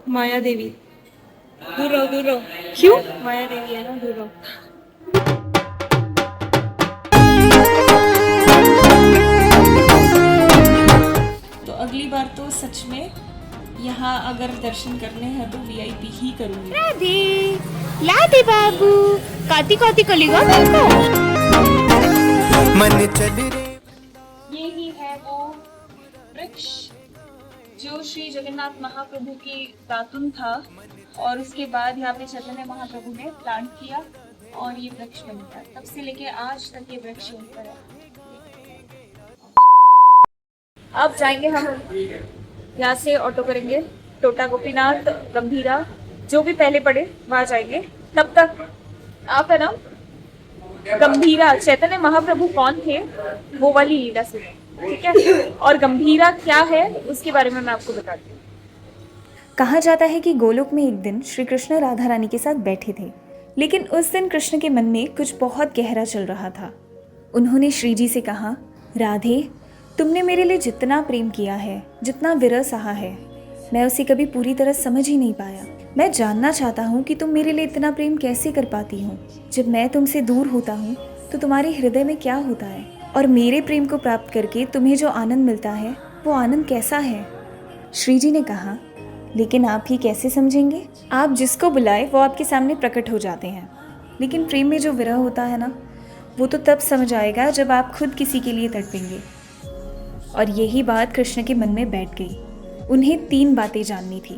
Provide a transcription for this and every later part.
माया देवी। दूर रहो दूर रहो। क्यों? माया देवी है ना, दूर रहो। तो अगली बार तो सच में यहाँ अगर दर्शन करने हैं तो वीआईपी ही करूंगी। राधे लाधे बाबू काती काती कलेगा तुमको। मन चल रे। ये ही है वो वृक्ष जो श्री जगन्नाथ महाप्रभु की दातुन था, और उसके बाद यहाँ पे चैतन्य महाप्रभु ने प्लांट किया और ये वृक्ष बन गया। तब से लेके आज तक ये वृक्ष यहीं पर है। अब जाएंगे हम यहाँ से, ऑटो करेंगे टोटा गोपीनाथ गंभीरा, जो भी पहले पड़े वहां जाएंगे। तब तक आप है ना गंभीरा चैतन्य महाप्रभु कौन थे वो वाली लीला सुने, ठीक है? और गंभीरा क्या है उसके बारे में मैं आपको बताती हूँ। कहा जाता है कि गोलोक में एक दिन श्री कृष्ण राधा रानी के साथ बैठे थे, लेकिन उस दिन कृष्ण के मन में कुछ बहुत गहरा चल रहा था। उन्होंने श्री जी से कहा, राधे, तुमने मेरे लिए जितना प्रेम किया है, जितना विरह सहा है, मैं उसे कभी पूरी तरह समझ ही नहीं पाया। मैं जानना चाहता हूँ कि तुम मेरे लिए इतना प्रेम कैसे कर पाती हो। जब मैं तुमसे दूर होता हूँ तो तुम्हारे हृदय में क्या होता है, और मेरे प्रेम को प्राप्त करके तुम्हें जो आनंद मिलता है वो आनंद कैसा है। श्री जी ने कहा, लेकिन आप ही कैसे समझेंगे? आप जिसको बुलाए वो आपके सामने प्रकट हो जाते हैं, लेकिन प्रेम में जो विरह होता है ना, वो तो तब समझ आएगा जब आप खुद किसी के लिए तड़पेंगे। और यही बात कृष्ण के मन में बैठ गई। उन्हें 3 बातें जाननी थी।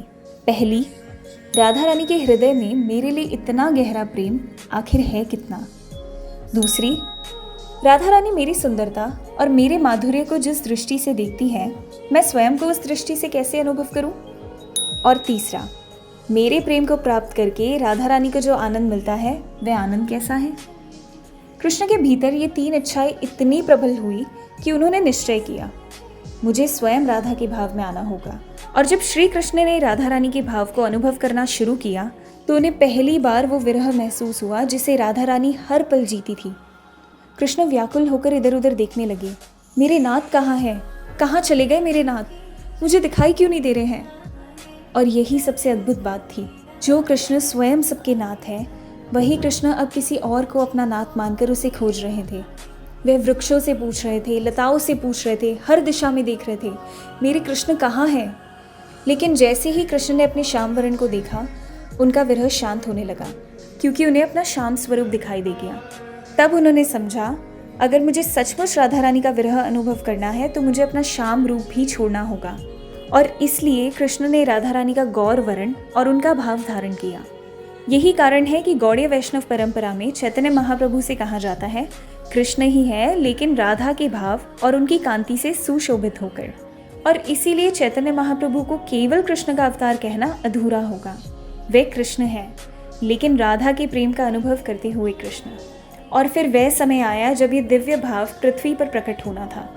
पहली, राधा रानी के हृदय में मेरे लिए इतना गहरा प्रेम आखिर है कितना। दूसरी, राधा रानी मेरी सुंदरता और मेरे माधुर्य को जिस दृष्टि से देखती है, मैं स्वयं को उस दृष्टि से कैसे अनुभव करूं। और तीसरा, मेरे प्रेम को प्राप्त करके राधा रानी को जो आनंद मिलता है वह आनंद कैसा है। कृष्ण के भीतर ये 3 इच्छाएं इतनी प्रबल हुई कि उन्होंने निश्चय किया, मुझे स्वयं राधा के भाव में आना होगा। और जब श्री कृष्ण ने राधा रानी के भाव को अनुभव करना शुरू किया तो उन्हें पहली बार वो विरह महसूस हुआ जिसे राधा रानी हर पल जीती थी। कृष्ण व्याकुल होकर इधर उधर देखने लगे। मेरे नाथ कहाँ हैं? कहाँ चले गए मेरे नाथ? मुझे दिखाई क्यों नहीं दे रहे हैं? और यही सबसे अद्भुत बात थी, जो कृष्ण स्वयं सबके नाथ हैं, वही कृष्ण अब किसी और को अपना नाथ मानकर उसे खोज रहे थे। वह वृक्षों से पूछ रहे थे, लताओं से पूछ रहे थे, हर दिशा में देख रहे थे, मेरे कृष्ण कहाँ हैं? लेकिन जैसे ही कृष्ण ने अपने श्याम वरण को देखा, उनका विरह शांत होने लगा, क्योंकि उन्हें अपना श्याम स्वरूप दिखाई दे गया। तब उन्होंने समझा, अगर मुझे सचमुच राधा रानी का विरह अनुभव करना है तो मुझे अपना श्याम रूप भी छोड़ना होगा। और इसलिए कृष्ण ने राधा रानी का गौर वर्ण और उनका भाव धारण किया। यही कारण है कि गौड़ीय वैष्णव परंपरा में चैतन्य महाप्रभु से कहा जाता है, कृष्ण ही है लेकिन राधा के भाव और उनकी कांति से सुशोभित होकर। और इसीलिए चैतन्य महाप्रभु को केवल कृष्ण का अवतार कहना अधूरा होगा। वे कृष्ण हैं, लेकिन राधा के प्रेम का अनुभव करते हुए कृष्ण। और फिर वह समय आया जब ये दिव्य भाव पृथ्वी पर प्रकट होना था।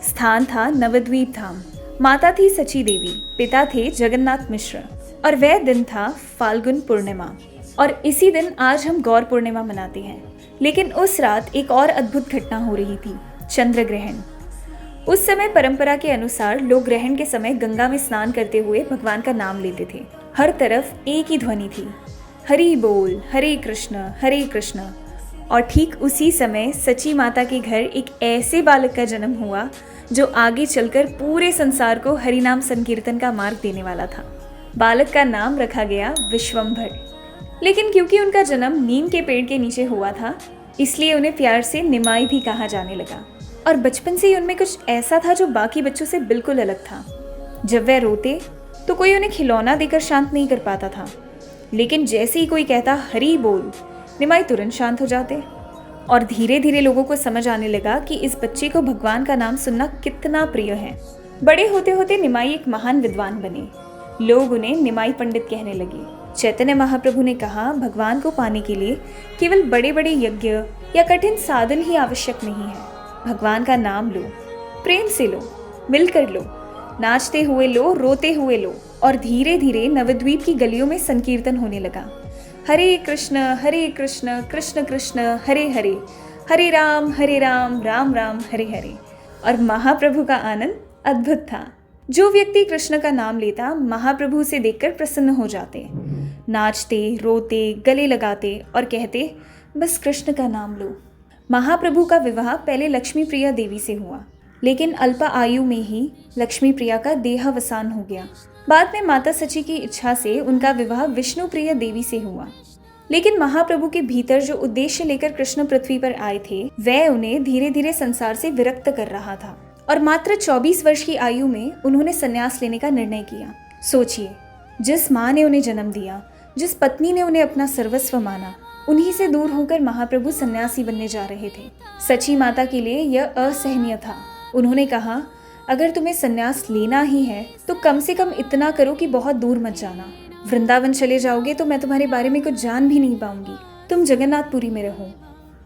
स्थान था नवद्वीप धाम। माता थी सची देवी, पिता थे जगन्नाथ मिश्र, और वह दिन था फाल्गुन पूर्णिमा। और इसी दिन आज हम गौर पूर्णिमा मनाते हैं। लेकिन उस रात एक और अद्भुत घटना हो रही थी, चंद्र ग्रहण। उस समय परंपरा के अनुसार लोग ग्रहण के समय गंगा में स्नान करते हुए भगवान का नाम लेते थे। हर तरफ एक ही ध्वनि थी, हरि बोल, हरे कृष्ण हरे कृष्ण। और ठीक उसी समय सची माता के घर एक ऐसे बालक का जन्म हुआ जो आगे चलकर पूरे संसार को हरिनाम संकीर्तन का मार्ग देने वाला था। बालक का नाम रखा गया विश्वंभर। लेकिन क्योंकि उनका जन्म नीम के पेड़ के नीचे हुआ था, इसलिए उन्हें प्यार से निमाई भी कहा जाने लगा। और बचपन से ही उनमें कुछ ऐसा था जो बाकी बच्चों से बिल्कुल अलग था। जब वह रोते तो कोई उन्हें खिलौना देकर शांत नहीं कर पाता था, लेकिन जैसे ही कोई कहता हरी बोल, निमाई तुरंत शांत हो जाते। और धीरे धीरे लोगों को समझ आने लगा कि इस बच्चे को भगवान का नाम सुनना कितना प्रिय है। बड़े होते होते निमाई एक महान विद्वान बने। लोग उन्हें निमाई पंडित कहने लगे। चैतन्य महाप्रभु ने कहा, भगवान को पाने के लिए केवल बड़े बड़े यज्ञ या कठिन साधन ही आवश्यक नहीं है। भगवान का नाम लो, प्रेम से लो, मिलकर लो, नाचते हुए लो, रोते हुए लो। और धीरे धीरे नवद्वीप की गलियों में संकीर्तन होने लगा, हरे कृष्ण कृष्ण कृष्ण हरे हरे, हरे राम राम राम हरे हरे। और महाप्रभु का आनंद अद्भुत था। जो व्यक्ति कृष्ण का नाम लेता महाप्रभु उसे देखकर प्रसन्न हो जाते, नाचते, रोते, गले लगाते और कहते, बस कृष्ण का नाम लो। महाप्रभु का विवाह पहले लक्ष्मी प्रिया देवी से हुआ, लेकिन अल्प आयु में ही लक्ष्मी प्रिया का देहावसान हो गया। बाद में माता सची की इच्छा से उनका विवाह विष्णु प्रिया देवी से हुआ। लेकिन महाप्रभु के भीतर जो उद्देश्य लेकर कृष्ण पृथ्वी पर आए थे, वह उन्हें धीरे धीरे संसार से विरक्त कर रहा था और मात्र 24 वर्ष की आयु में उन्होंने संन्यास लेने का निर्णय किया। सोचिए, जिस माँ ने उन्हें जन्म दिया, जिस पत्नी ने उन्हें अपना सर्वस्व माना, उन्हीं से दूर होकर महाप्रभु सन्यासी बनने जा रहे थे। सची माता के लिए यह असहनीय था। उन्होंने कहा, अगर तुम्हें सन्यास लेना ही है तो कम से कम इतना करो कि बहुत दूर मत जाना। वृंदावन चले जाओगे तो मैं तुम्हारे बारे में कुछ जान भी नहीं पाऊंगी। तुम जगन्नाथपुरी में रहो,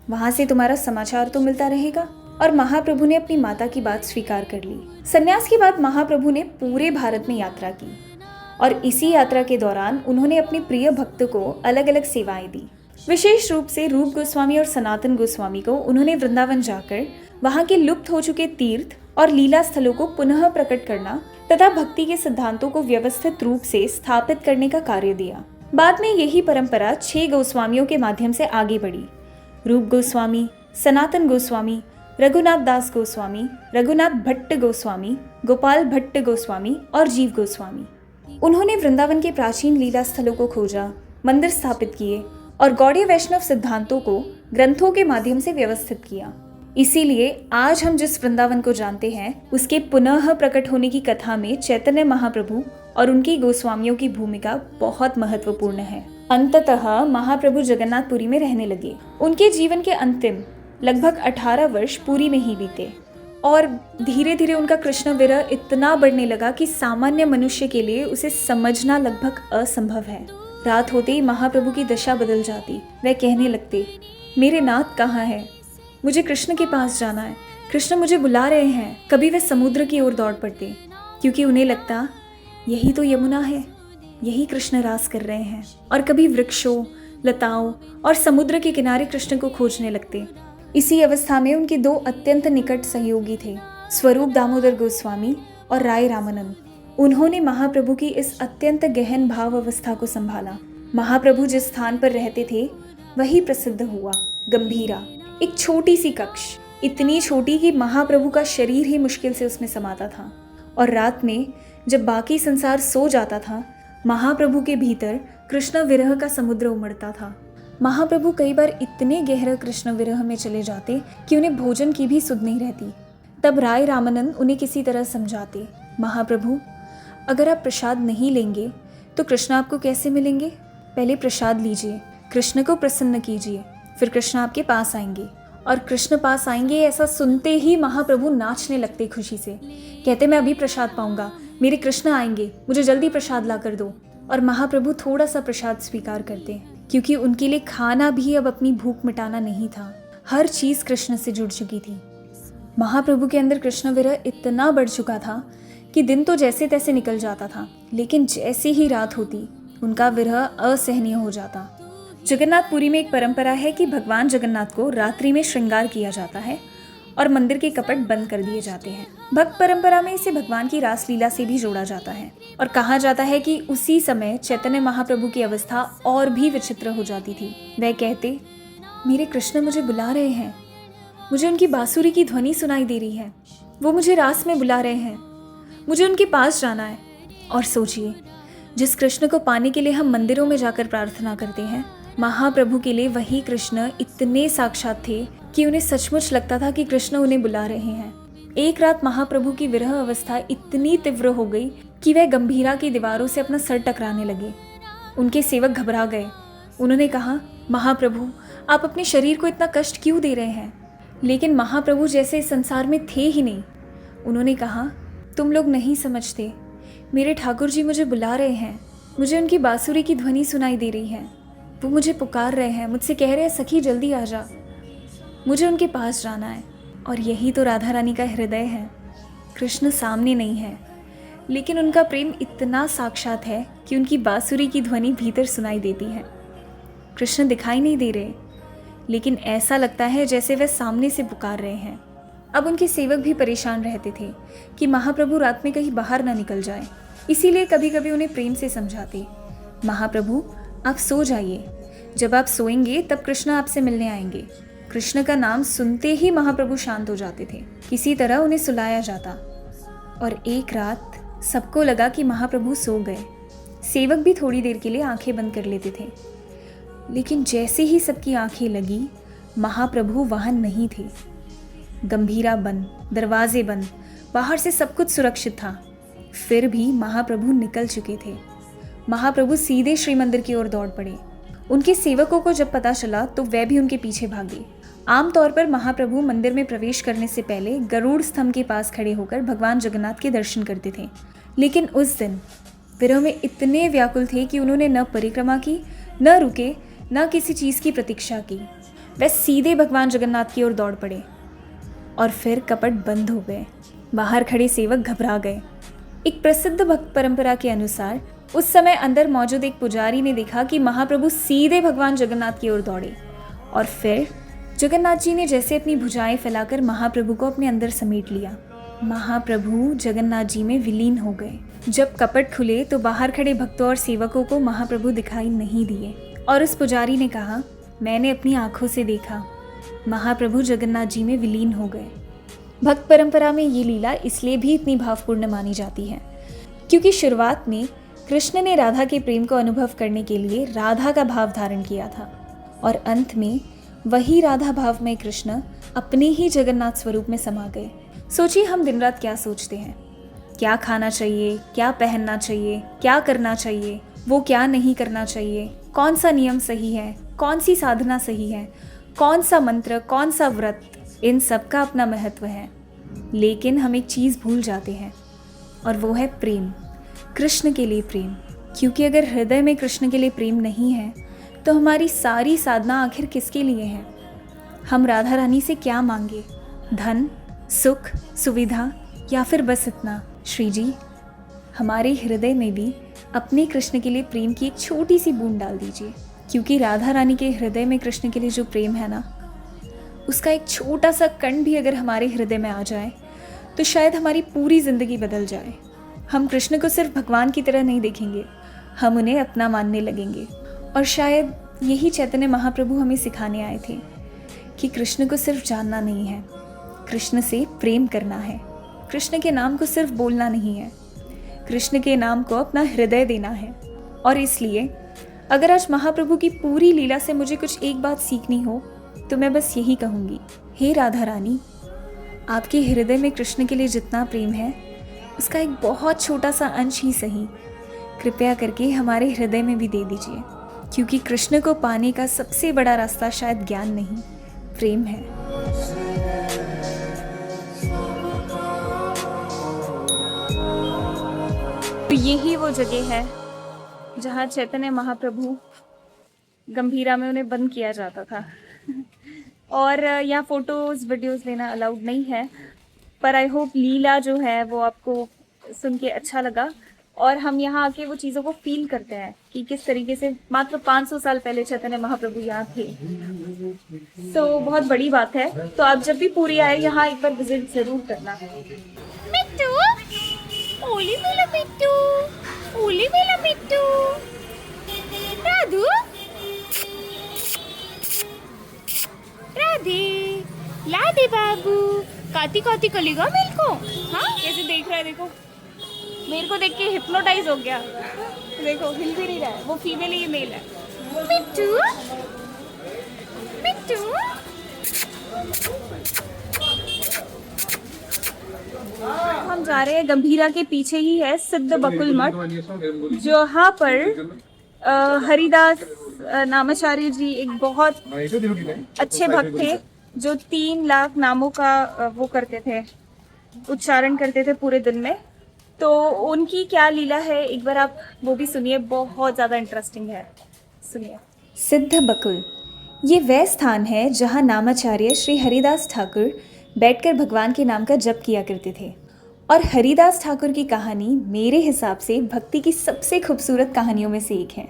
वहां से तुम्हारा समाचार तो मिलता रहेगा। और महाप्रभु ने अपनी माता की बात स्वीकार कर ली। सन्यास के बाद महाप्रभु ने पूरे भारत में यात्रा की और इसी यात्रा के दौरान उन्होंने अपने प्रिय भक्त को अलग अलग सेवाएं दी। विशेष रूप से रूप गोस्वामी और सनातन गोस्वामी को उन्होंने वृंदावन जाकर वहां के लुप्त हो चुके तीर्थ और लीला स्थलों को पुनः प्रकट करना तथा भक्ति के सिद्धांतों को व्यवस्थित रूप से स्थापित करने का कार्य दिया। बाद में यही परंपरा 6 गोस्वामियों के माध्यम से आगे बढ़ी। रूप गोस्वामी, सनातन गोस्वामी, रघुनाथ दास गोस्वामी, रघुनाथ भट्ट गोस्वामी, गोपाल भट्ट गोस्वामी और जीव गोस्वामी। उन्होंने वृंदावन के प्राचीन लीला स्थलों को खोजा, मंदिर स्थापित किए और गौड़ीय वैष्णव सिद्धांतों को ग्रंथों के माध्यम से व्यवस्थित किया। इसीलिए आज हम जिस वृंदावन को जानते हैं, उसके पुनः प्रकट होने की कथा में चैतन्य महाप्रभु और उनकी गोस्वामियों की भूमिका बहुत महत्वपूर्ण है। अंततः महाप्रभु जगन्नाथपुरी में रहने लगे। उनके जीवन के अंतिम लगभग 18 वर्ष पुरी में ही बीते और धीरे धीरे उनका कृष्ण विरह इतना बढ़ने लगा कि सामान्य मनुष्य के लिए उसे समझना लगभग असंभव है। रात होते ही महाप्रभु की दशा बदल जाती। वह कहने लगते, मेरे नाथ कहाँ है? मुझे कृष्ण के पास जाना है, कृष्ण मुझे बुला रहे हैं। कभी वे समुद्र की ओर दौड़ पड़ते, क्योंकि उन्हें लगता यही तो यमुना है, यही कृष्ण रास कर रहे हैं। और कभी वृक्षों, लताओं और समुद्र के किनारे कृष्ण को खोजने लगते। इसी अवस्था में उनके 2 अत्यंत निकट सहयोगी थे, स्वरूप दामोदर गोस्वामी और राय रामानंद। उन्होंने महाप्रभु की इस अत्यंत गहन भाव अवस्था को संभाला। महाप्रभु जिस स्थान पर रहते थे वही प्रसिद्ध हुआ गंभीरा, एक छोटी सी कक्ष, इतनी छोटी कि महाप्रभु का शरीर ही मुश्किल से उसमें समाता था। और रात में जब बाकी संसार सो जाता था, महाप्रभु के भीतर कृष्ण विरह का समुद्र उमड़ता था। महाप्रभु कई बार इतने गहरे कृष्ण विरह में चले जाते कि उन्हें भोजन की भी सुध नहीं रहती। तब राय रामानंद उन्हें किसी तरह समझाते, महाप्रभु अगर आप प्रसाद नहीं लेंगे तो कृष्ण आपको कैसे मिलेंगे? पहले प्रसाद लीजिए, कृष्ण को प्रसन्न कीजिए, फिर कृष्ण आपके पास आएंगे। और कृष्ण पास आएंगे ऐसा सुनते ही महाप्रभु नाचने लगते खुशी से। कहते, मैं अभी प्रसाद पाऊंगा, मेरे कृष्ण आएंगे, मुझे जल्दी प्रसाद ला कर दो। और महाप्रभु थोड़ा सा प्रसाद स्वीकार करते, क्योंकि उनके लिए खाना भी अब अपनी भूख मिटाना नहीं था। हर चीज कृष्ण से जुड़ चुकी थी। महाप्रभु के अंदर कृष्ण विरह इतना बढ़ चुका था कि दिन तो जैसे तैसे निकल जाता था, लेकिन जैसे ही रात होती उनका विरह असहनीय हो जाता। जगन्नाथपुरी में एक परंपरा है कि भगवान जगन्नाथ को रात्रि में श्रृंगार किया जाता है और मंदिर के कपट बंद कर दिए जाते हैं। भक्त परंपरा में इसे भगवान की रासलीला से भी जोड़ा जाता है और कहा जाता है कि उसी समय चैतन्य महाप्रभु की अवस्था और भी विचित्र हो जाती थी। वह कहते, मेरे कृष्ण मुझे बुला रहे हैं, मुझे उनकी बांसुरी की ध्वनि सुनाई दे रही है, वो मुझे रास में बुला रहे हैं, मुझे उनके पास जाना है। और सोचिए, जिस कृष्ण को पाने के लिए हम मंदिरों में जाकर प्रार्थना करते हैं, महाप्रभु के लिए वही कृष्ण इतने साक्षात थे कि उन्हें सचमुच लगता था कि कृष्ण उन्हें बुला रहे हैं। एक रात महाप्रभु की विरह अवस्था इतनी तीव्र हो गई कि वह गंभीरा की दीवारों से अपना सर टकराने लगे। उनके सेवक घबरा गए। उन्होंने कहा, महाप्रभु आप अपने शरीर को इतना कष्ट क्यों दे रहे हैं? लेकिन महाप्रभु जैसे इस संसार में थे ही नहीं। उन्होंने कहा, तुम लोग नहीं समझते, मेरे ठाकुर जी मुझे बुला रहे हैं, मुझे उनकी बांसुरी की ध्वनि सुनाई दे रही है, वो मुझे पुकार रहे हैं, मुझसे कह रहे हैं, सखी जल्दी आ जा, मुझे उनके पास जाना है। और यही तो राधा रानी का हृदय है। कृष्ण सामने नहीं है, लेकिन उनका प्रेम इतना साक्षात है कि उनकी बांसुरी की ध्वनि भीतर सुनाई देती है। कृष्ण दिखाई नहीं दे रहे, लेकिन ऐसा लगता है जैसे वह सामने से पुकार रहे हैं। अब उनके सेवक भी परेशान रहते थे कि महाप्रभु रात में कहीं बाहर ना निकल जाए, इसीलिए कभी कभी उन्हें प्रेम से समझाते, महाप्रभु आप सो जाइए, जब आप सोएंगे तब कृष्ण आपसे मिलने आएंगे। कृष्ण का नाम सुनते ही महाप्रभु शांत हो जाते थे। किसी तरह उन्हें सुलाया जाता और एक रात सबको लगा कि महाप्रभु सो गए। सेवक भी थोड़ी देर के लिए आंखें बंद कर लेते थे, लेकिन जैसे ही सबकी आंखें लगी महाप्रभु वहां नहीं थे। गंभीरा बंद, दरवाजे बंद, बाहर से सब कुछ सुरक्षित था, फिर भी महाप्रभु निकल चुके थे। महाप्रभु सीधे श्री मंदिर की ओर दौड़ पड़े। उनके सेवकों को जब पता चला तो वे भी उनके पीछे भागे। आमतौर पर महाप्रभु मंदिर में प्रवेश करने से पहले गरुड़ स्तंभ के पास खड़े होकर भगवान जगन्नाथ के दर्शन करते थे, लेकिन उस दिन विरह में इतने व्याकुल थे कि उन्होंने न परिक्रमा की, न रुके, न किसी चीज़ की प्रतीक्षा की। वे सीधे भगवान जगन्नाथ की ओर दौड़ पड़े और फिर कपट बंद हो गए। बाहर खड़े सेवक घबरा गए। एक प्रसिद्ध भक्त परंपरा के अनुसार उस समय अंदर मौजूद एक पुजारी ने देखा कि महाप्रभु सीधे भगवान जगन्नाथ की ओर दौड़े और फिर जगन्नाथ जी ने जैसे अपनी भुजाएं फैलाकर महाप्रभु को अपने अंदर समेट लिया। महाप्रभु जगन्नाथ जी में विलीन हो गए। जब कपट खुले तो बाहर खड़े भक्तों और सेवकों को महाप्रभु दिखाई नहीं दिए और उस पुजारी ने कहा, मैंने अपनी आंखों से देखा, महाप्रभु जगन्नाथ जी में विलीन हो गए। भक्त परंपरा में ये लीला इसलिए भी इतनी भावपूर्ण मानी जाती है क्योंकि शुरुआत में कृष्ण ने राधा के प्रेम को अनुभव करने के लिए राधा का भाव धारण किया था और अंत में वही राधा भाव में कृष्ण अपने ही जगन्नाथ स्वरूप में समा गए। सोचिए हम दिन रात क्या सोचते हैं, क्या खाना चाहिए, क्या पहनना चाहिए, क्या करना चाहिए, वो क्या नहीं करना चाहिए, कौन सा नियम सही है, कौन सी साधना सही है, कौन सा मंत्र, कौन सा व्रत, इन सब का अपना महत्व है। लेकिन हम एक चीज़ भूल जाते हैं और वो है प्रेम, कृष्ण के लिए प्रेम। क्योंकि अगर हृदय में कृष्ण के लिए प्रेम नहीं है तो हमारी सारी साधना आखिर किसके लिए है? हम राधा रानी से क्या मांगे? धन, सुख, सुविधा या फिर बस इतना? श्री जी, हमारे हृदय में भी अपने कृष्ण के लिए प्रेम की एक छोटी सी बूंद डाल दीजिए, क्योंकि राधा रानी के हृदय में कृष्ण के लिए जो प्रेम है ना, उसका एक छोटा सा कण भी अगर हमारे हृदय में आ जाए तो शायद हमारी पूरी ज़िंदगी बदल जाए। हम कृष्ण को सिर्फ भगवान की तरह नहीं देखेंगे, हम उन्हें अपना मानने लगेंगे। और शायद यही चैतन्य महाप्रभु हमें सिखाने आए थे कि कृष्ण को सिर्फ जानना नहीं है, कृष्ण से प्रेम करना है। कृष्ण के नाम को सिर्फ बोलना नहीं है, कृष्ण के नाम को अपना हृदय देना है। और इसलिए अगर आज महाप्रभु की पूरी लीला से मुझे कुछ एक बात सीखनी हो तो मैं बस यही कहूँगी, हे राधा रानी, आपके हृदय में कृष्ण के लिए जितना प्रेम है उसका एक बहुत छोटा सा अंश ही सही कृपया करके हमारे हृदय में भी दे दीजिए, क्योंकि कृष्ण को पाने का सबसे बड़ा रास्ता शायद ज्ञान नहीं, प्रेम है। तो यही वो जगह है जहाँ चैतन्य महाप्रभु गंभीरा में उन्हें बंद किया जाता था। और यहाँ फोटोज़ वीडियोज़ लेना अलाउड नहीं है, पर आई होप लीला जो है वो आपको सुन के अच्छा लगा और हम यहाँ आके वो चीज़ों को फील करते हैं कि किस तरीके से मात्र 500 साल पहले चैतन्य महाप्रभु यहाँ थे। तो बहुत बड़ी बात है। तो आप जब भी पूरी आए यहाँ एक बार विजिट ज़रूर करना। मिट्टू, ओली मेला मिट्टू, ओली मेला मिट्टू, राधू, राधे, लाडे बाबू, काती काती कलेगा मेरे को? हाँ, कैसे देख रहा है, देखो मेरे को देख के हिप्नोटाइज हो गया। देखो हिल भी नहीं रहा है, वो फीमेल है, ये मेल है। मिट्टू, मिट्टू, हम जा रहे हैं गंभीरा के पीछे ही है सिद्ध बकुल मठ, जहाँ पर हरिदास नामाचार्य जी एक बहुत अच्छे भक्त थे जो 3 लाख नामों का वो करते थे, उच्चारण करते थे पूरे दिन में। तो उनकी क्या लीला है एक बार आप वो भी सुनिए, बहुत ज़्यादा इंटरेस्टिंग है, सुनिए। सिद्ध बकुल ये वह स्थान है जहाँ नामाचार्य श्री हरिदास ठाकुर बैठकर भगवान के नाम का जप किया करते थे। और हरिदास ठाकुर की कहानी मेरे हिसाब से भक्ति की सबसे खूबसूरत कहानियों में से एक है,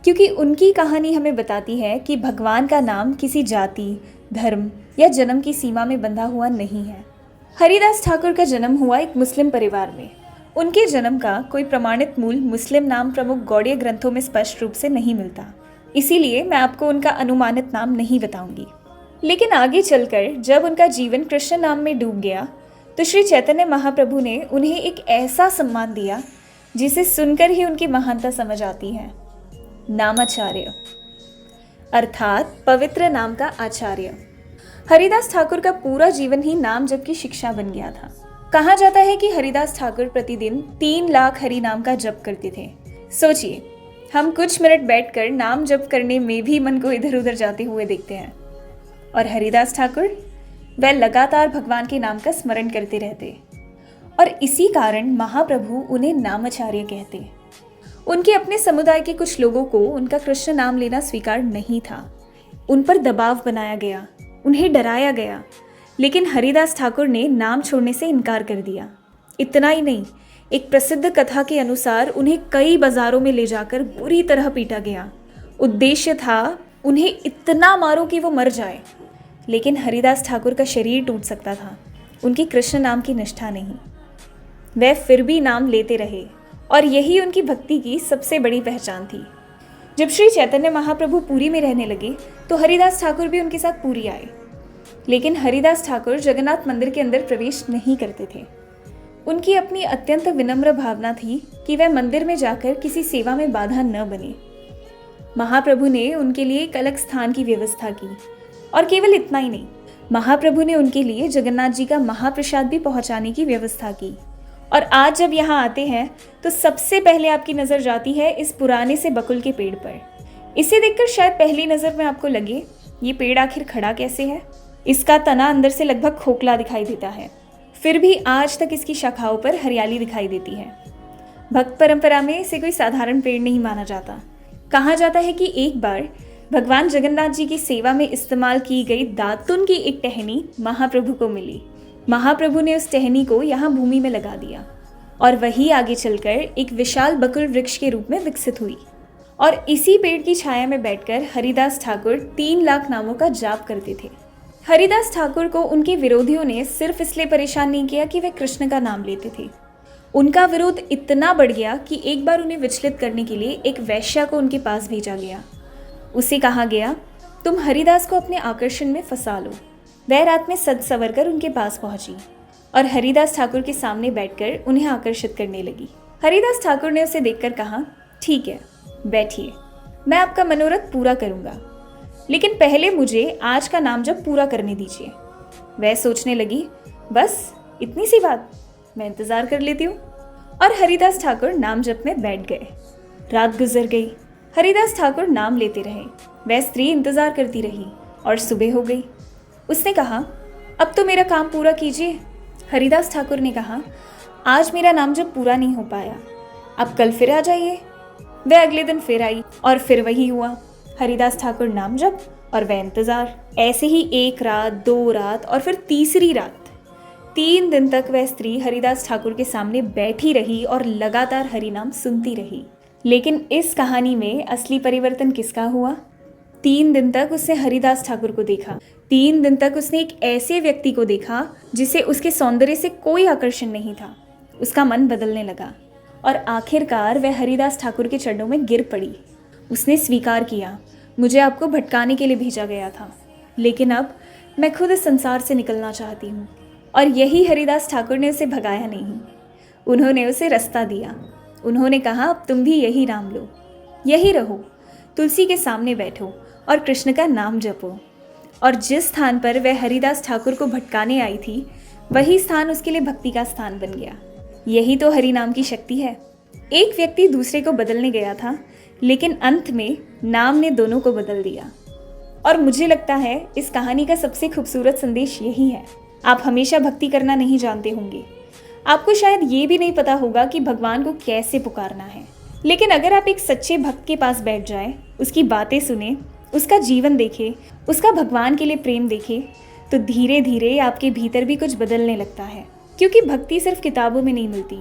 क्योंकि उनकी कहानी हमें बताती है कि भगवान का नाम किसी जाति, धर्म या जन्म की सीमा में बंधा हुआ नहीं है। हरिदास ठाकुर का जन्म हुआ एक मुस्लिम परिवार में। उनके जन्म का कोई प्रमाणित मूल मुस्लिम नाम प्रमुख गौड़ीय ग्रंथों में स्पष्ट रूप से नहीं मिलता, इसीलिए मैं आपको उनका अनुमानित नाम नहीं बताऊंगी। लेकिन आगे चलकर जब उनका जीवन कृष्ण नाम में डूब गया तो श्री चैतन्य महाप्रभु ने उन्हें एक ऐसा सम्मान दिया जिसे सुनकर ही उनकी महानता समझ आती है। नामाचार्य अर्थात पवित्र नाम का आचार्य। हरिदास ठाकुर का पूरा जीवन ही नाम जप की शिक्षा बन गया था। कहा जाता है कि हरिदास ठाकुर प्रतिदिन 3 लाख हरि नाम का जप करते थे। सोचिए, हम कुछ मिनट बैठकर नाम जप करने में भी मन को इधर उधर जाते हुए देखते हैं, और हरिदास ठाकुर वह लगातार भगवान के नाम का स्मरण करते रहते, और इसी कारण महाप्रभु उन्हें नामाचार्य कहते। उनके अपने समुदाय के कुछ लोगों को उनका कृष्ण नाम लेना स्वीकार नहीं था। उन पर दबाव बनाया गया, उन्हें डराया गया, लेकिन हरिदास ठाकुर ने नाम छोड़ने से इनकार कर दिया। इतना ही नहीं, एक प्रसिद्ध कथा के अनुसार उन्हें कई बाजारों में ले जाकर बुरी तरह पीटा गया। उद्देश्य था उन्हें इतना मारो कि वो मर जाए, लेकिन हरिदास ठाकुर का शरीर टूट सकता था, उनकी कृष्ण नाम की निष्ठा नहीं। वह फिर भी नाम लेते रहे, और यही उनकी भक्ति की सबसे बड़ी पहचान थी। जब श्री चैतन्य महाप्रभु पुरी में रहने लगे तो हरिदास ठाकुर भी उनके साथ पुरी आए, लेकिन हरिदास ठाकुर जगन्नाथ मंदिर के अंदर प्रवेश नहीं करते थे। उनकी अपनी अत्यंत विनम्र भावना थी कि वह मंदिर में जाकर किसी सेवा में बाधा न बने। महाप्रभु ने उनके लिए एक अलग स्थान की व्यवस्था की, और केवल इतना ही नहीं, महाप्रभु ने उनके लिए जगन्नाथ जी का महाप्रसाद भी पहुंचाने की व्यवस्था की। और आज जब यहाँ आते हैं तो सबसे पहले आपकी नज़र जाती है इस पुराने से बकुल के पेड़ पर। इसे देखकर शायद पहली नज़र में आपको लगे, ये पेड़ आखिर खड़ा कैसे है। इसका तना अंदर से लगभग खोखला दिखाई देता है, फिर भी आज तक इसकी शाखाओं पर हरियाली दिखाई देती है। भक्त परंपरा में इसे कोई साधारण पेड़ नहीं माना जाता। कहा जाता है कि एक बार भगवान जगन्नाथ जी की सेवा में इस्तेमाल की गई दातुन की एक टहनी महाप्रभु को मिली। महाप्रभु ने उस टहनी को यहाँ भूमि में लगा दिया, और वही आगे चलकर एक विशाल बकुल वृक्ष के रूप में विकसित हुई। और इसी पेड़ की छाया में बैठकर हरिदास ठाकुर 3 लाख नामों का जाप करते थे। हरिदास ठाकुर को उनके विरोधियों ने सिर्फ इसलिए परेशान नहीं किया कि वे कृष्ण का नाम लेते थे। उनका विरोध इतना बढ़ गया कि एक बार उन्हें विचलित करने के लिए एक वैश्या को उनके पास भेजा गया। उसे कहा गया, तुम हरिदास को अपने आकर्षण में फंसा लो। वह रात में सज संवर कर उनके पास पहुंची और हरिदास ठाकुर के सामने बैठकर उन्हें आकर्षित करने लगी। हरिदास ठाकुर ने उसे देखकर कहा, ठीक है, बैठिए, मैं आपका मनोरथ पूरा करूंगा, लेकिन पहले मुझे आज का नाम जप पूरा करने दीजिए। वह सोचने लगी, बस इतनी सी बात, मैं इंतजार कर लेती हूँ। और हरिदास ठाकुर नाम जप में बैठ गए। रात गुजर गई, हरिदास ठाकुर नाम लेते रहे। वह स्त्री इंतजार करती रही और सुबह हो गई। उसने कहा, अब तो मेरा काम पूरा कीजिए। हरिदास ठाकुर ने कहा, आज मेरा नाम जब पूरा नहीं हो पाया, अब कल फिर आ जाइए। वह अगले दिन फिर आई और फिर वही हुआ। हरिदास ठाकुर नाम जप और वह इंतजार। ऐसे ही 1 रात, 2 रात और फिर तीसरी रात, 3 दिन तक वह स्त्री हरिदास ठाकुर के सामने बैठी रही और लगातार हरि नाम सुनती रही। लेकिन इस कहानी में असली परिवर्तन किसका हुआ? 3 दिन तक उसने हरिदास ठाकुर को देखा। 3 दिन तक उसने एक ऐसे व्यक्ति को देखा जिसे उसके सौंदर्य से कोई आकर्षण नहीं था। उसका मन बदलने लगा और आखिरकार वह हरिदास ठाकुर के चरणों में गिर पड़ी। उसने स्वीकार किया, मुझे आपको भटकाने के लिए भेजा गया था, लेकिन अब मैं खुद इस संसार से निकलना चाहती हूँ। और यही हरिदास ठाकुर ने उसे भगाया नहीं, उन्होंने उसे रास्ता दिया। उन्होंने कहा, अब तुम भी यही नाम लो, यही रहो, तुलसी के सामने बैठो और कृष्ण का नाम जपो। और जिस स्थान पर वह हरिदास ठाकुर को भटकाने आई थी, वही स्थान उसके लिए भक्ति का स्थान बन गया। यही तो हरि नाम की शक्ति है। एक व्यक्ति दूसरे को बदलने गया था, लेकिन अंत में नाम ने दोनों को बदल दिया। और मुझे लगता है इस कहानी का सबसे खूबसूरत संदेश यही है। आप हमेशा भक्ति करना नहीं जानते होंगे, आपको शायद ये भी नहीं पता होगा कि भगवान को कैसे पुकारना है, लेकिन अगर आप एक सच्चे भक्त के पास बैठ जाए, उसकी बातें सुने, उसका जीवन देखे, उसका भगवान के लिए प्रेम देखे, तो धीरे धीरे आपके भीतर भी कुछ बदलने लगता है। क्योंकि भक्ति सिर्फ किताबों में नहीं मिलती,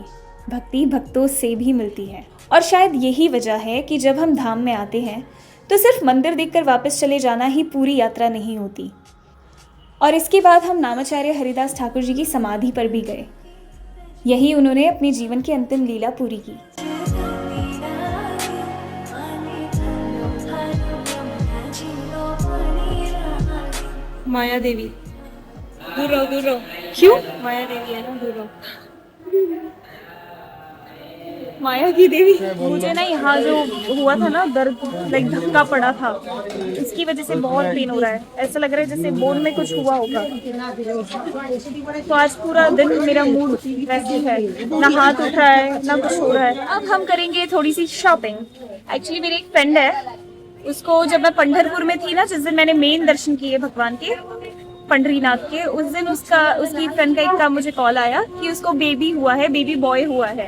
भक्ति भक्तों से भी मिलती है। और शायद यही वजह है कि जब हम धाम में आते हैं तो सिर्फ मंदिर देखकर वापस चले जाना ही पूरी यात्रा नहीं होती। और इसके बाद हम नामाचार्य हरिदास ठाकुर जी की समाधि पर भी गए। यही उन्होंने अपने जीवन की अंतिम लीला पूरी की। माया देवी, दूर रहो दूर रहो। क्यों? माया देवी है ना, दूर रहो। माया की देवी। मुझे ना यहाँ जो हुआ था ना दर्द, लाइक धक्का पड़ा था, इसकी वजह से बहुत पेन हो रहा है। ऐसा लग रहा है जैसे बोन में कुछ हुआ होगा। तो आज पूरा दिन मेरा मूड वैसे है, ना हाथ उठ रहा है ना कुछ हो रहा है। अब हम करेंगे थोड़ी सी शॉपिंग। एक्चुअली मेरी एक फ्रेंड है, उसको जब मैं पंढरपुर में थी ना, जिस दिन मैंने मेन दर्शन किए भगवान के पंडरीनाथ के, उस दिन उसकी फ्रेंड का एक मुझे कॉल आया कि उसको बेबी हुआ है, बेबी बॉय हुआ है।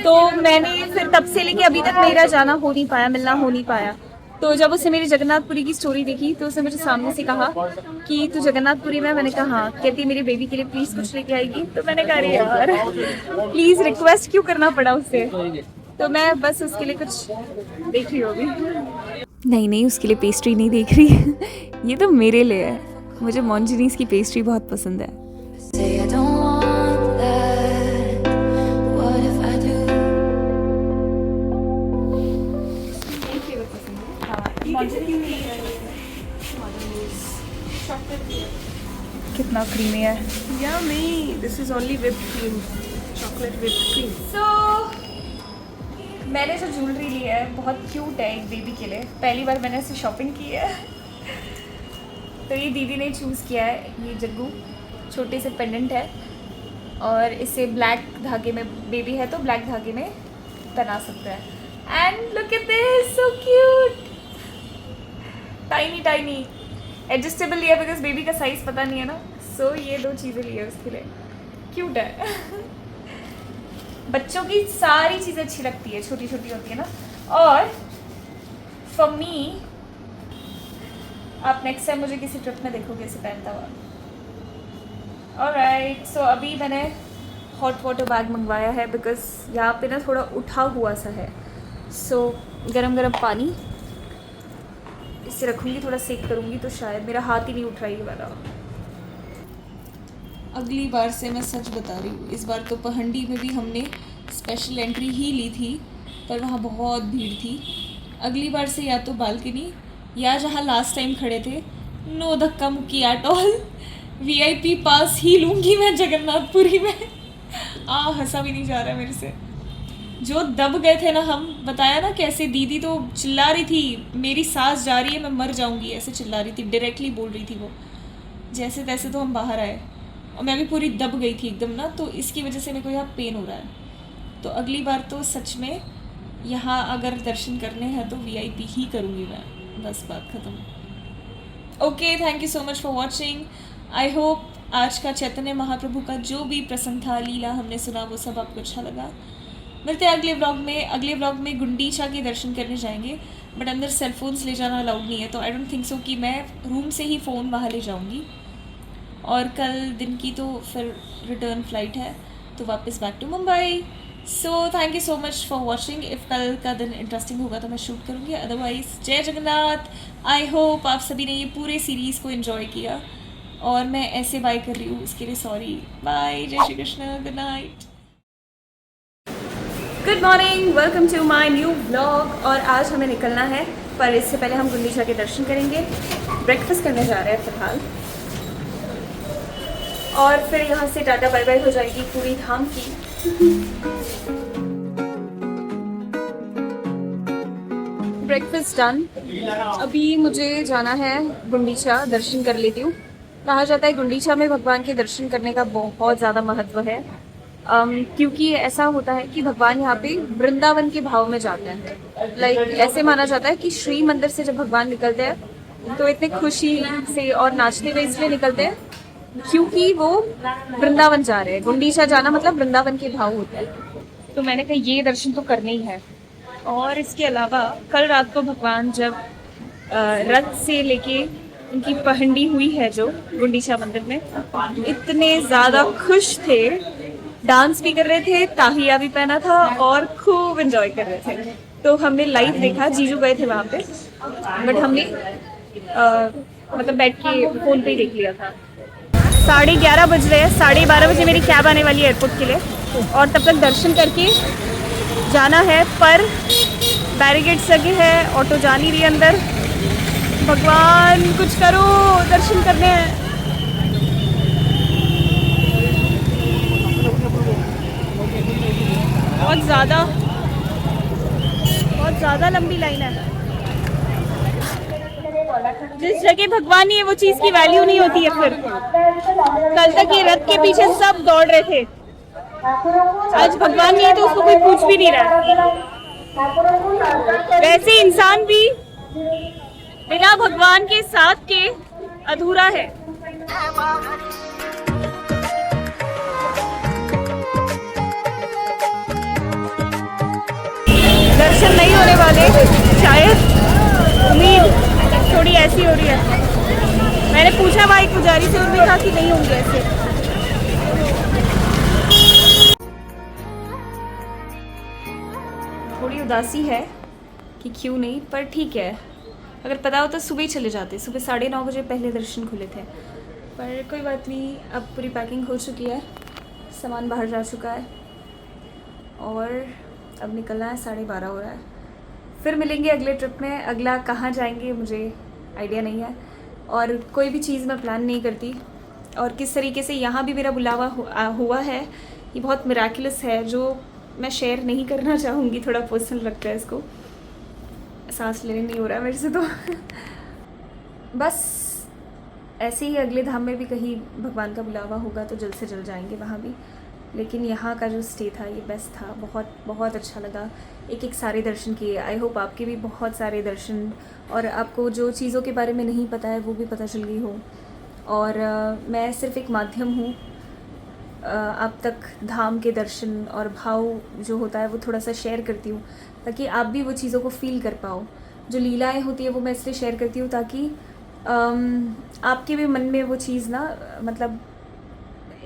तो मैंने फिर तब से लेके अभी तक मेरा जाना हो नहीं पाया, मिलना हो नहीं पाया। तो जब उसने मेरी जगन्नाथपुरी की स्टोरी देखी तो उसने मुझे सामने से कहा कि तू जगन्नाथपुरी में। मैंने कहा हाँ। कहती मेरी बेबी के लिए प्लीज कुछ लेके आएगी। तो मैंने कहा अरे यार प्लीज, रिक्वेस्ट क्यों करना पड़ा उससे। तो मैं बस उसके लिए कुछ देख रही हूँ अभी। नहीं, उसके लिए पेस्ट्री नहीं देख रही। ये तो मेरे लिए है। मुझे मॉन्जनीस की पेस्ट्री बहुत पसंद है। Say I don't want that. What if I do? कितना क्रीमी है। Yummy. This is only whipped cream. Chocolate whipped cream. So मैंने जो ज्वेलरी ली है बहुत क्यूट है एक बेबी के लिए। पहली बार मैंने इससे शॉपिंग की है। तो ये दीदी ने चूज़ किया है, ये जग्गू छोटे से पेंडेंट है और इसे ब्लैक धागे में, बेबी है तो ब्लैक धागे में पहना सकते हैं। And look at this, so cute, tiny tiny. Adjustable लिया बिकॉज बेबी का साइज पता नहीं है ना। सो ये दो चीज़ें ली है उसके लिए, क्यूट है। बच्चों की सारी चीज़ें अच्छी लगती है, छोटी छोटी होती है ना। और फॉर मी, आप नेक्स्ट टाइम मुझे किसी ट्रिप में देखोगे इसे पहनता हुआ। ऑलराइट, सो अभी मैंने हॉट वाटर बैग मंगवाया है बिकॉज यहाँ पे ना थोड़ा उठा हुआ सा है। सो गरम गरम पानी इससे रखूँगी, थोड़ा सेक करूँगी तो शायद मेरा हाथ ही नहीं उठ रहा है ये वाला। अगली बार से मैं सच बता रही हूँ, इस बार तो पहंडी में भी हमने स्पेशल एंट्री ही ली थी पर वहाँ बहुत भीड़ थी। अगली बार से या तो बालकनी या जहाँ लास्ट टाइम खड़े थे, नो धक्का मुक्की एट ऑल, VIP पास ही लूँगी मैं जगन्नाथपुरी में। हंसा भी नहीं जा रहा है मेरे से। जो दब गए थे ना हम, बताया ना कैसे, दीदी तो चिल्ला रही थी मेरी सांस जा रही है, मैं मर जाऊँगी, ऐसे चिल्ला रही थी, डायरेक्टली बोल रही थी वो। जैसे तैसे तो हम बाहर आए और मैं भी पूरी दब गई थी एकदम ना, तो इसकी वजह से मेरे को यहाँ पेन हो रहा है। तो अगली बार तो सच में यहाँ अगर दर्शन करने हैं तो VIP ही करूँगी मैं, बस बात ख़त्म। Okay, thank you so much for watching. I hope आज का चैतन्य महाप्रभु का जो भी प्रसंग था, लीला हमने सुना, वो सब आपको अच्छा लगा। मिलते हैं अगले व्लॉग में। अगले व्लॉग में गुंडीचा के दर्शन करने जाएंगे, बट अंदर सेलफोन्स ले जाना अलाउड नहीं है, तो आई डोंट थिंक सो कि मैं रूम से ही फ़ोन वहाँ ले जाऊँगी। और कल दिन की तो फिर रिटर्न फ्लाइट है, तो वापस back to Mumbai. So thank you so much for watching. If कल का दिन इंटरेस्टिंग होगा तो मैं शूट करूँगी, अदरवाइज जय जगन्नाथ। आई होप आप सभी ने ये पूरे सीरीज़ को एंजॉय किया, और मैं ऐसे बाय कर रही हूँ इसके लिए सॉरी। बाय, जय Shri Krishna, good night, good morning, welcome to my new blog. और आज हमें निकलना है, पर इससे पहले हम गुंडीचा के दर्शन करेंगे, ब्रेकफास्ट करने जा रहे हैं फिलहाल, और फिर यहाँ से टाटा बाय बाय हो जाएगी पूरी धाम की। Breakfast done. अभी मुझे जाना है गुंडीचा, दर्शन कर लेती हूँ। कहा जाता है गुंडीचा में भगवान के दर्शन करने का बहुत ज़्यादा महत्व है, क्योंकि ऐसा होता है कि भगवान यहाँ पे वृंदावन के भाव में जाते हैं। लाइक ऐसे माना जाता है कि श्री मंदिर से जब भगवान निकलते हैं तो इतने खुशी से और नाचते हुए इसलिए निकलते हैं क्योंकि वो वृंदावन जा रहे हैं। गुंडीचा जाना मतलब वृंदावन के भाव होता है, तो मैंने कहा ये दर्शन तो करने ही है। और इसके अलावा कल रात को भगवान जब रथ से लेके उनकी पहंडी हुई है जो गुंडीचा मंदिर में, इतने ज़्यादा खुश थे, डांस भी कर रहे थे, ताहिया भी पहना था और खूब एंजॉय कर रहे थे। तो हमने लाइव देखा, जीजू गए थे वहाँ पे, बट हमने मतलब बैठ के फ़ोन पे ही देख लिया था। 11:30 बज रहे हैं, 12:30 बजे मेरी कैब आने वाली है एयरपोर्ट के लिए और तब तक दर्शन करके जाना है। पर बैरिकेड्स लगे हैं, ऑटो जा नहीं रही अंदर। भगवान कुछ करो, दर्शन करने हैं। बहुत ज़्यादा लंबी लाइन है। जिस जगह भगवान नहीं है वो चीज़ की वैल्यू नहीं होती है। फिर कल तक ये रथ के पीछे सब दौड़ रहे थे, आज भगवान नहीं है तो उसको कोई पूछ भी नहीं रहा। वैसे इंसान भी बिना भगवान के साथ के अधूरा है। दर्शन नहीं होने वाले शायद, उम्मीद थोड़ी ऐसी हो रही है। मैंने पूछा भाई पुजारी से, उन्होंने कहा कि नहीं होंगे ऐसे। थोड़ी उदासी है कि क्यों नहीं, पर ठीक है। अगर पता हो तो सुबह ही चले जाते। सुबह 9:30 बजे पहले दर्शन खुले थे, पर कोई बात नहीं। अब पूरी पैकिंग हो चुकी है, सामान बाहर जा चुका है और अब निकलना है। 12:30 हो रहा है। फिर मिलेंगे अगले ट्रिप में। अगला कहाँ जाएंगे मुझे आइडिया नहीं है और कोई भी चीज़ मैं प्लान नहीं करती। और किस तरीके से यहाँ भी मेरा बुलावा हुआ है ये बहुत मिराकुलस है, जो मैं शेयर नहीं करना चाहूँगी। थोड़ा पर्सनल लगता है इसको, सांस लेने नहीं हो रहा है मेरे से तो बस ऐसे ही अगले धाम में भी कहीं भगवान का बुलावा होगा तो जल्द से जल्द जाएंगे वहाँ भी। लेकिन यहाँ का जो स्टे था ये बेस्ट था, बहुत बहुत अच्छा लगा। एक सारे दर्शन किए। आई होप आपके भी बहुत सारे दर्शन और आपको जो चीज़ों के बारे में नहीं पता है वो भी पता चल गई हो। और मैं सिर्फ एक माध्यम हूँ आप तक धाम के दर्शन और भाव जो होता है वो थोड़ा सा शेयर करती हूँ ताकि आप भी वो चीज़ों को फील कर पाओ। जो लीलाएं होती है वो मैं इसलिए शेयर करती हूँ ताकि आपके भी मन में वो चीज़ ना, मतलब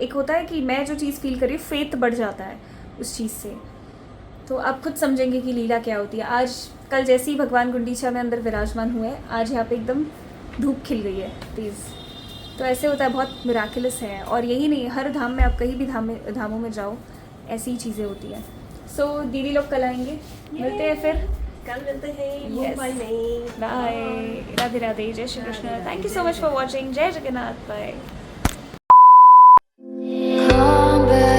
एक होता है कि मैं जो चीज़ फील कर रही हूँ, फेथ बढ़ जाता है उस चीज़ से। तो आप खुद समझेंगे कि लीला क्या होती है। आज कल जैसे ही भगवान गुंडीचा में अंदर विराजमान हुए, आज यहाँ पे एकदम धूप खिल गई है तेज़। तो ऐसे होता है, बहुत मिराकुलस है। और यही नहीं, हर धाम में आप कहीं भी धामों में जाओ ऐसी ही चीज़ें होती है। सो दीदी लोग कल आएंगे, मिलते हैं फिर कल मिलते हैं Yes. मुंबई में। बाय। राधे राधे, जय Shri Krishna. Thank you so much for watching. जय जगन्नाथ। बाय। Come back.